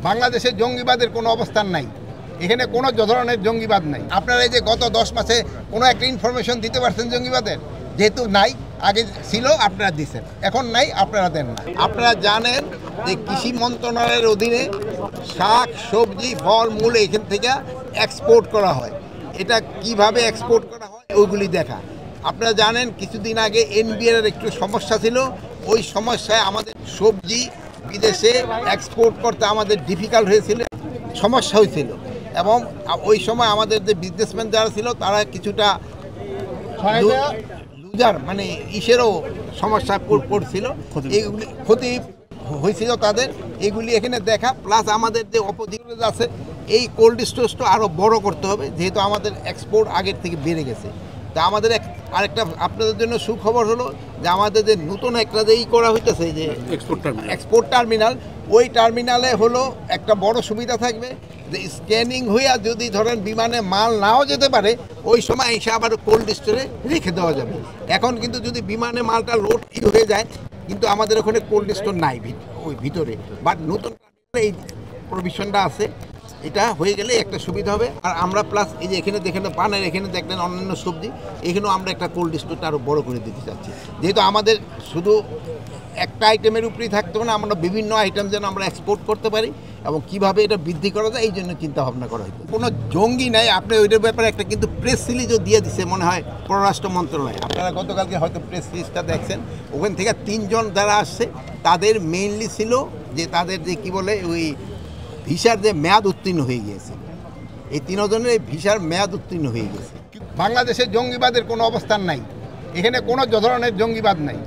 বাংলাদেশে জঙ্গিবাদের কোনো অবস্থান নাই। এখানে কোনো ধরনের জঙ্গিবাদ নাই। আপনারা এই যে গত 10 মাসে কোনো একটা ইনফরমেশন দিতে পারছেন জঙ্গিবাদের? যেহেতু নাই, আগে ছিল আপনারা দিচ্ছেন, এখন নাই আপনারা দেন না। আপনারা জানেন যে কৃষি মন্ত্রণালয়ের অধীনে শাক সবজি ফল মূল এখান থেকে এক্সপোর্ট করা হয়। এটা কিভাবে এক্সপোর্ট করা হয় ওইগুলি দেখা। আপনারা জানেন কিছুদিন আগে এনবিআর একটু সমস্যা ছিল, ওই সমস্যায় আমাদের সবজি বিদেশে এক্সপোর্ট করতে আমাদের ডিফিকাল্ট হয়েছিল, সমস্যা হয়েছিল। এবং ওই সময় আমাদের যে বিজনেসম্যান যারা ছিল তারা কিছুটা লুজার মানে ইসেরও সমস্যা পড়ছিল, এইগুলি ক্ষতি হয়েছিল তাদের। এগুলি এখানে দেখা প্লাস আমাদের যে অপোজিট আছে এই কোল্ড স্টোরেজটা আরও বড় করতে হবে, যেহেতু আমাদের এক্সপোর্ট আগের থেকে বেড়ে গেছে। তা আমাদের আরেকটা আপনাদের জন্য সুখবর হলো যে আমাদের যে নতুন একটা যে করা হইতেছে যে এক্সপোর্ট টার্মিনাল, ওই টার্মিনালে হলো একটা বড় সুবিধা থাকবে যে স্ক্যানিং হইয়া যদি ধরেন বিমানে মাল নাও যেতে পারে ওই সময় এসে আবার কোল্ড স্টোরে রেখে দেওয়া যাবে। এখন কিন্তু যদি বিমানে মালটা লোড হয়ে যায় কিন্তু আমাদের ওখানে কোল্ড স্টোর নাই ওই ভিতরে, বাট নতুন এই প্রভিশনটা আছে। এটা হয়ে গেলে একটা সুবিধা হবে। আর আমরা প্লাস এই যে এখানে দেখেন পানের এখানে দেখলেন অন্যান্য সবজি, এখানেও আমরা একটা কোল্ড স্টোরটা আরও বড় করে দিতে চাচ্ছি, যেহেতু আমাদের শুধু একটা আইটেমের উপরেই থাকতে হবে না, আমরা বিভিন্ন আইটেম যেন আমরা এক্সপোর্ট করতে পারি এবং কিভাবে এটা বৃদ্ধি করা যায় এই জন্য চিন্তা ভাবনা করা হয়েছে। কোনো জঙ্গি নাই, আপনি ওইটার ব্যাপারে একটা কিন্তু প্রেস রিলিজও দিয়ে দিচ্ছে মনে হয় পররাষ্ট্র মন্ত্রণালয়। আপনারা গতকালকে হয়তো প্রেস রিলিজটা দেখছেন, ওখান থেকে 3 জন যারা আসছে তাদের মেইনলি ছিল যে তাদের যে কী বলে ওই ভিসার যে মেয়াদ উত্তীর্ণ হয়ে গিয়েছে, এই 3 জনের ভিসার মেয়াদ উত্তীর্ণ হয়ে গেছে। বাংলাদেশে জঙ্গিবাদের কোনো অবস্থান নাই, এখানে কোনো ধরনের জঙ্গিবাদ নাই।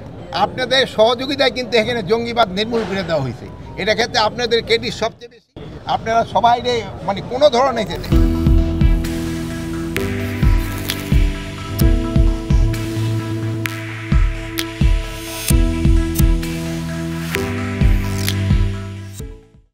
আপনাদের সহযোগিতায় কিন্তু এখানে জঙ্গিবাদ নির্মূল করে দেওয়া হয়েছে। এটা ক্ষেত্রে আপনাদের ক্রেডিট সবচেয়ে বেশি। আপনারা সবাই মানে কোনো ধরনের